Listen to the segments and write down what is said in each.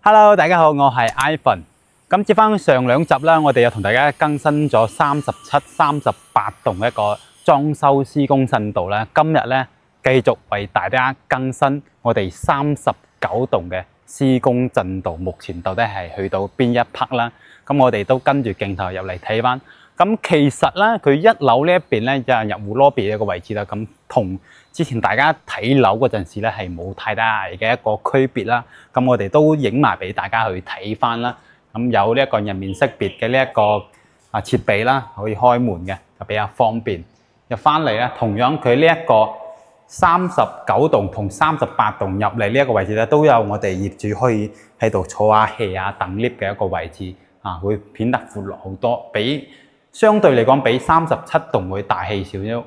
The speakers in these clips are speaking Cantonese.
Hello，大家好，我係 Ivan。咁接翻上兩集啦，我哋又同大家更新咗37、38棟一個裝修施工進度啦。今日咧繼續為大家更新我哋39棟嘅施工進度，目前到底係去到邊一 part 啦？咁我哋都跟住鏡頭入嚟睇翻。咁其實咧，佢一樓呢一邊咧就係入戶 lobby 一個位置啦。咁同之前大家睇樓嗰陣時咧係冇太大嘅一個區別啦。咁我哋都影埋俾大家去睇翻啦。咁有呢一個人面識別嘅呢一個設備啦，可以開門嘅，就比較方便。入翻嚟咧，同樣佢呢一個39棟同38棟入嚟呢一個位置咧，都有我哋業主可以喺度坐下 hea 啊等 lift 嘅一個位置啊，會顯得闊落好多，相對嚟講比37棟會大氣少少。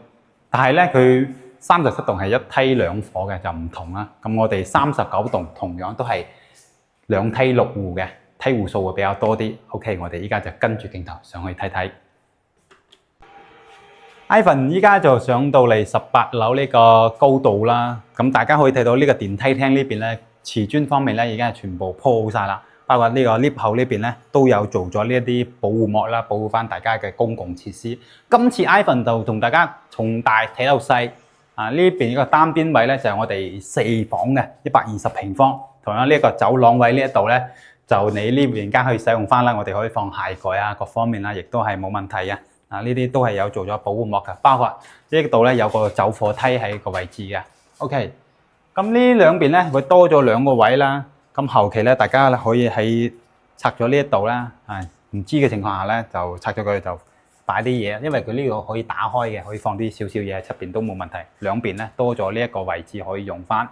但係咧，佢37棟係一梯兩伙嘅，就唔同啦。咁我哋39棟同樣都係兩梯六戶嘅，梯戶數會比較多啲。OK， 我哋依家就跟住鏡頭上去睇睇。Ivan 依家就上到嚟18樓呢個高度啦。咁大家可以睇到呢個電梯廳呢邊咧，瓷磚方面咧已經係全部鋪好晒啦。包括呢個 lift 口呢邊咧都有做咗呢一啲保護膜啦，保護翻大家嘅公共設施。今次 Ivan 就同大家從大睇到細。呢邊呢個單邊位咧就係我哋4房嘅120平方。同樣呢個走廊位呢一度咧，就你呢邊間可以使用翻啦。我哋可以放鞋櫃啊，各方面啦，亦都係冇問題嘅。呢啲都係有做咗保護膜嘅，包括呢度咧有個走火梯喺個位置嘅。OK， 咁呢兩邊咧會多咗2個位啦。咁後期咧，大家可以喺拆咗呢一度啦，唔知嘅情況下咧，就拆咗佢就擺啲嘢，因為佢呢個可以打開嘅，可以放啲少少嘢喺出邊都冇問題。兩邊咧多咗呢一個位置可以用翻。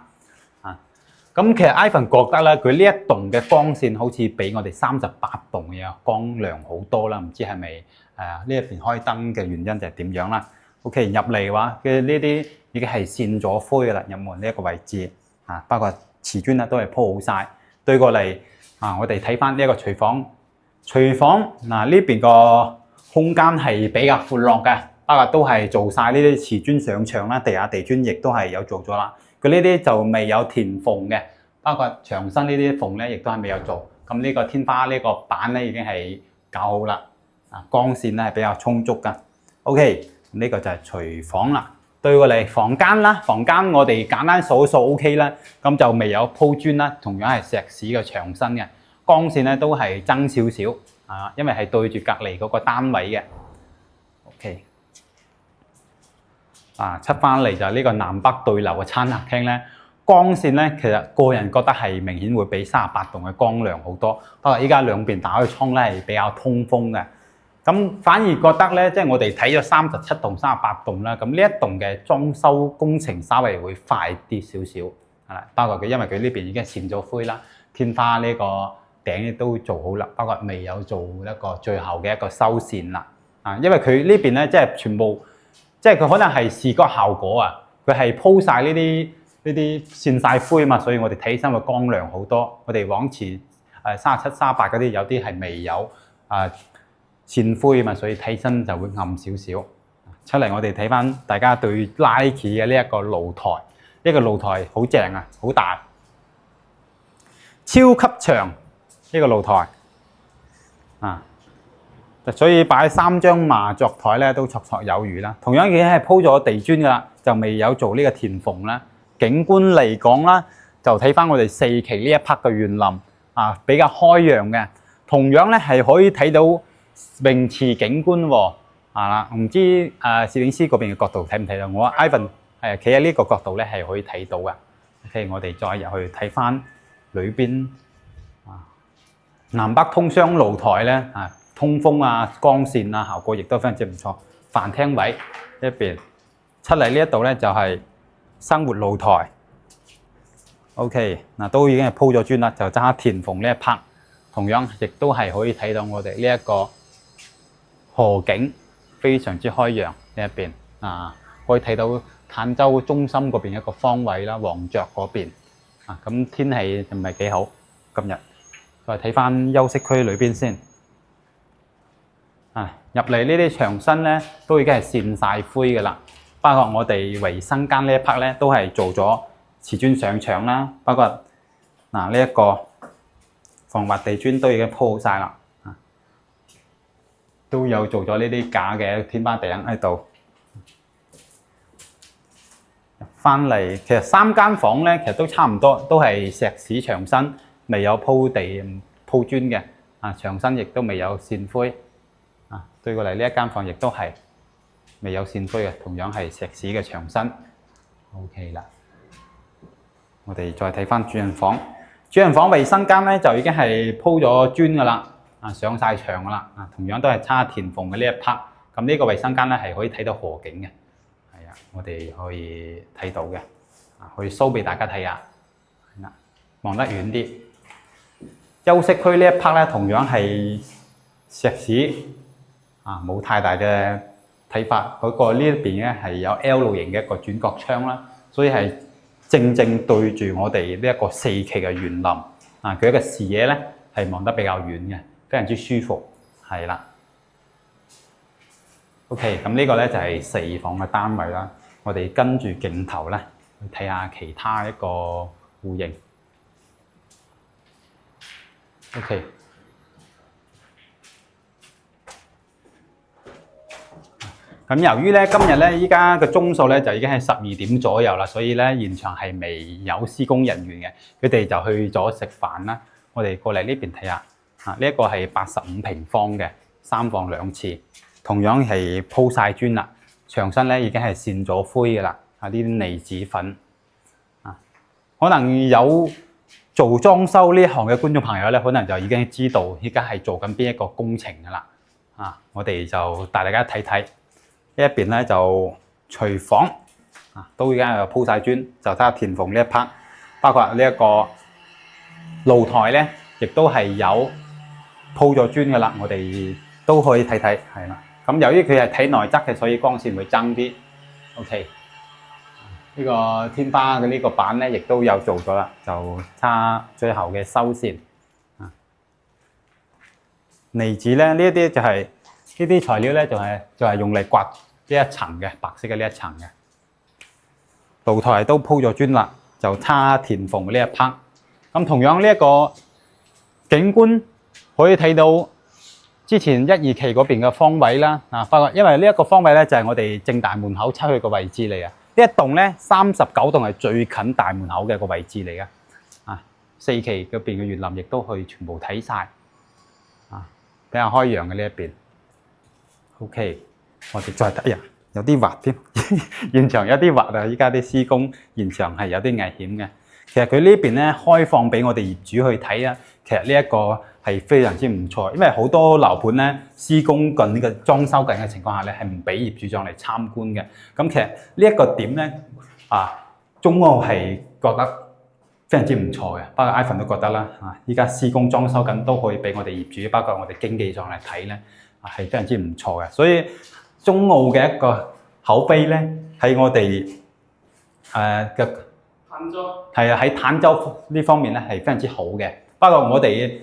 咁其實 Ivan 覺得咧，佢呢一棟嘅光線好似比我哋38棟嘅光亮好多啦，唔知係咪呢一邊開燈嘅原因就係點樣啦 ？OK， 入嚟嘅話嘅呢啲已經係線咗灰嘅啦，入門呢一個位置包括瓷磚都係鋪好晒。對過嚟我哋睇翻呢一個廚房。廚房呢邊個空間係比較闊落嘅，包括都係做晒呢啲瓷磚上牆啦，地下地磚亦都係有做咗啦。佢呢啲就未有填縫嘅，包括牆身呢啲縫咧，亦都係未有做。咁呢個天花呢個板咧已經係搞好啦，光線咧係比較充足噶。OK， 呢個就係廚房啦。對過嚟房間啦，房間我哋簡單數一數 OK 啦，咁就未有鋪磚啦，同樣係石屎嘅牆身嘅，光線咧都係爭少少因為係對住隔離嗰個單位嘅。OK。出翻嚟就係呢個南北對流嘅餐客廳咧，光線咧其實個人覺得係明顯會比38棟嘅光亮好多。不過依家兩邊打開窗咧係比較通風嘅，咁反而覺得咧，即係我哋睇咗37棟、38棟啦，咁呢一棟嘅裝修工程稍微會快啲少少，係啦。包括佢因為佢呢邊已經閃咗灰啦，天花呢個頂都做好啦，包括未有做一個最後嘅一個修繕啦。因為佢呢邊咧即係全部。即係佢可能係視覺效果佢係鋪晒呢啲線晒灰嘛，所以我哋睇起身會光亮好多。我哋往前37、38嗰啲有啲係未有線灰嘛，所以睇起身就會暗少少。出嚟我哋睇翻大家對 Nike 嘅呢一個露台，呢個露台好正好大，超級長呢個露台所以擺3張麻雀台咧都綽綽有餘啦。同樣已經係鋪咗地磚噶啦，就未有做呢個填縫啦。景觀嚟講啦，就睇翻我哋4期呢一 part 嘅園林比較開揚嘅。同樣咧係可以睇到泳池景觀喎。唔知攝影師嗰邊嘅角度睇唔睇到？我 Ivan 企喺呢個角度咧係可以睇到嘅。OK， 我哋再入去睇翻裏邊南北通雙露台咧通風光線效果亦都非常之唔錯。飯廳位一邊出嚟呢一度咧就係生活露台。OK， 都已經係鋪咗磚啦，就爭填縫呢一 part。同樣亦都係可以睇到我哋呢一個河景非常之開揚呢一邊可以睇到坦洲中心嗰邊一個方位啦，黃雀嗰邊咁天氣唔係幾好今日。再睇翻休息區裏邊先。入嚟呢啲牆身咧都已經係線晒灰嘅啦，包括我哋衞生間呢一 part 咧都係做咗瓷磚上牆啦，包括呢一個防滑地磚都已經鋪好晒啦，都有做咗呢啲假嘅天花頂喺度。翻嚟，其實3間房咧，其實都差唔多，都係石屎牆身，未有鋪地鋪磚嘅。牆身亦都未有線灰。對過嚟呢一間房亦都係未有線灰嘅，同樣係石屎嘅牆身。OK 啦，我哋再睇翻主人房。主人房衞生間咧就已經係鋪咗磚噶啦，上晒牆噶啦，同樣都係叉填縫嘅呢一 part。咁呢個衞生間咧係可以睇到河景嘅，係啊，我哋可以睇到嘅，可以 show 俾大家睇下，係啦，望得遠啲。休息區呢一 part 咧同樣係石屎，冇太大嘅睇法。嗰個呢一邊咧係有 L 型嘅一個轉角窗啦，所以係正對住我哋呢一個4期嘅園林，佢一個視野咧係望得比較遠嘅，非常之舒服，係啦。OK， 咁呢個咧就係4房嘅單位啦。我哋跟住鏡頭咧去睇下其他一個戶型。OK。咁由於咧今日咧依家嘅鐘數咧就已經係12點左右啦，所以咧現場係未有施工人員嘅，佢哋就去咗食飯啦。我哋過嚟呢邊睇下，呢一個係85平方嘅3房2廁，同樣係鋪晒磚啦，牆身咧已經係線咗灰嘅啦，呢啲離子粉。可能有做裝修呢行嘅觀眾朋友咧，可能就已經知道依家係做緊邊一個工程嘅啦。我哋就帶大家睇睇。呢一邊咧就廚房都已經係鋪晒磚，就睇下填縫呢一 part， 包括呢一個露台咧，亦都係有鋪咗磚嘅啦。我哋都可以睇睇，係啦。咁由於佢係睇內側嘅，所以光線會爭啲。OK， 呢個天花嘅呢個板咧，亦都有做咗啦，就差最後嘅收線。離子咧，呢一啲就係呢啲材料咧，就係用嚟刮呢一層嘅白色嘅呢一層嘅。露台都鋪咗磚啦，就差填縫呢一 part。咁同樣呢一個景觀可以睇到之前1、2期嗰邊嘅方位啦。發覺因為呢一個方位咧就係我哋正大門口出去嘅位置嚟嘅。呢一棟咧39棟係最近大門口嘅個位置嚟嘅。4期嗰邊嘅園林亦都可以全部睇晒。比較開揚嘅呢一邊。OK， 我哋再睇有啲滑添，現場有啲滑啊！依家啲施工現場係有啲危險嘅。其實佢呢邊咧開放俾我哋業主去睇啊。其實呢一個係非常之唔錯，因為好多樓盤咧施工緊呢個裝修緊嘅情況下咧係唔俾業主上嚟參觀嘅。咁其實呢一個點咧中澳係覺得非常之唔錯嘅，包括 Ivan 都覺得啦。依家施工裝修緊都可以俾我哋業主，包括我哋經紀上嚟睇咧，係非常之唔錯嘅。所以中澳嘅一個口碑咧，喺我哋嘅坦洲係喺坦洲呢方面咧係非常之好嘅。包括我哋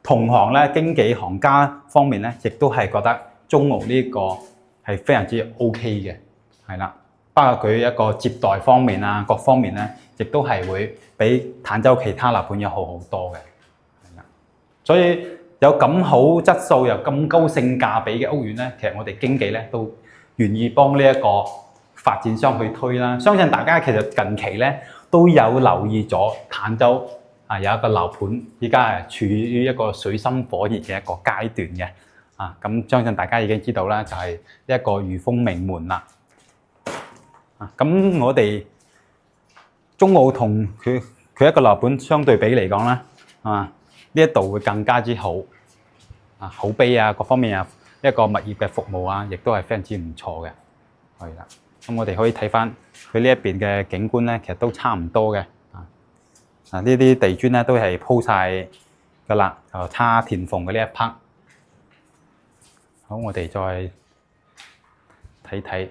同行咧、經紀行家方面咧，亦都係覺得中澳呢個係非常之 OK 嘅，係啦。包括佢一個接待方面各方面咧，亦都係會比坦洲其他樓盤要好好多嘅，係啦。所以有咁好質素又咁高性價比嘅屋苑咧，其實我哋經紀咧都願意幫呢一個發展商去推啦。相信大家其實近期咧都有留意咗坦洲有一個樓盤，依家係處於一個水深火熱嘅一個階段嘅。咁相信大家已經知道啦，就係一個裕豐名門啦。咁我哋中澳同佢一個樓盤相對比嚟講啦，呢一度會更加之好，口碑各方面一個物業嘅服務亦都係非常之唔錯嘅，係啦。咁我哋可以睇翻佢呢一邊嘅景觀咧，其實都差唔多嘅。呢啲地磚咧都係鋪晒噶啦，就差填縫嘅呢一 part。好，我哋再睇睇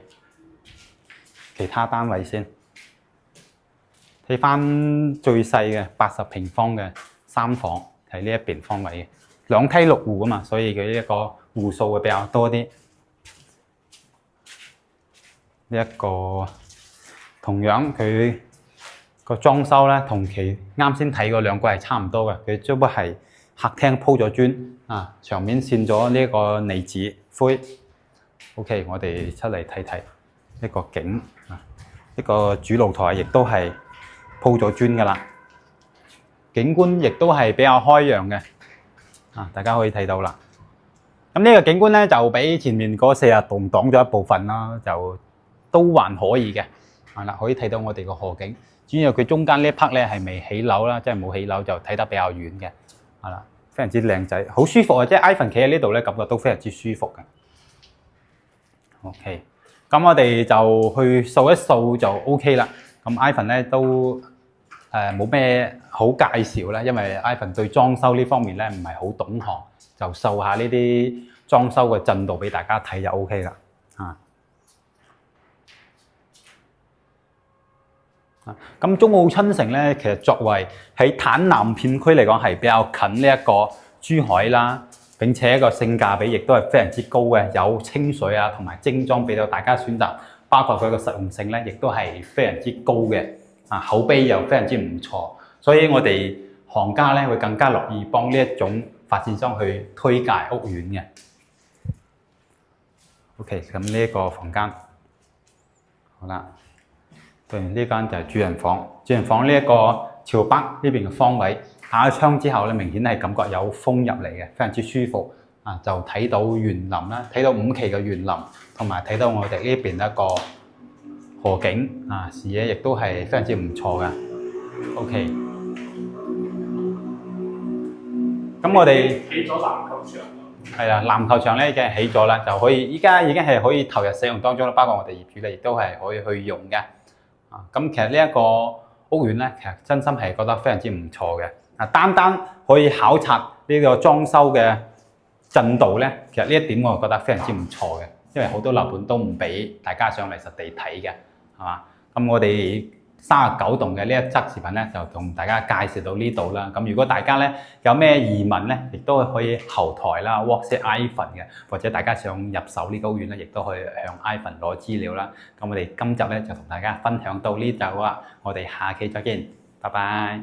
其他單位先，睇翻最細嘅80平方嘅3房，喺呢一邊方位嘅2梯6戶啊嘛，所以佢一個戶數會比較多啲。呢一個同樣佢個裝修咧同其啱先睇嗰兩個係差唔多嘅，佢只不過係客廳鋪咗磚啊，上面線咗呢個泥紙灰。OK， 我哋出嚟睇睇呢個景啊，呢個主露台亦都係鋪咗磚噶啦，景觀亦都係比較開揚嘅啊，大家可以睇到啦。咁呢個景觀咧就比前面嗰40棟擋咗一部分啦，就都還可以嘅。係啦，可以睇到我哋個河景。主要佢中間呢一 part 咧係未起樓啦，即係冇起樓就睇得比較遠嘅。係啦，非常之靚仔，好舒服啊！即係 Ivan 企喺呢度咧，感覺都非常之舒服嘅。OK， 咁我哋就去掃一掃就 OK 啦。咁 Ivan 咧都冇咩好介紹啦，因為 Ivan 對裝修呢方面咧唔係好懂行，就掃下呢啲裝修嘅進度俾大家睇就 OK 啦。咁中澳新城咧，其實作為喺坦南片區嚟講係比較近呢一個珠海啦，並且一個性價比亦都係非常之高嘅，有清水啊同埋精裝俾到大家選擇，包括佢個實用性咧，亦都係非常之高嘅，口碑又非常之唔錯，所以我哋行家咧會更加樂意幫呢一種發展商去推介屋苑嘅。OK， 咁呢一個房間，好啦。對，呢間就係主人房。主人房呢一個朝北呢邊嘅方位，打開窗之後咧，明顯係感覺有風入嚟嘅，非常之舒服。就睇到園林啦，睇到5期嘅園林，同埋睇到我哋呢邊一個河景視野亦都係非常之唔錯嘅。OK， 咁我哋起咗籃球場。係啊，籃球場咧已經起咗啦，就可以依家已經係可以投入使用當中啦。包括我哋業主咧，亦都係可以去用嘅。咁其實呢一個屋苑咧，其實真心係覺得非常之唔錯嘅。單單可以考察呢個裝修嘅進度咧，其實呢一點我覺得非常之唔錯嘅，因為好多樓盤都唔俾大家上嚟實地睇嘅，係嘛？咁我哋39棟嘅呢一則視頻咧，就同大家介紹到呢度啦。咁如果大家咧有咩疑問咧，亦都可以後台啦 WhatsApp Ivan 嘅，或者大家想入手呢個屋苑咧，亦都可以向 Ivan 攞資料啦。咁我哋今集咧就同大家分享到呢度啦，我哋下期再見，拜拜。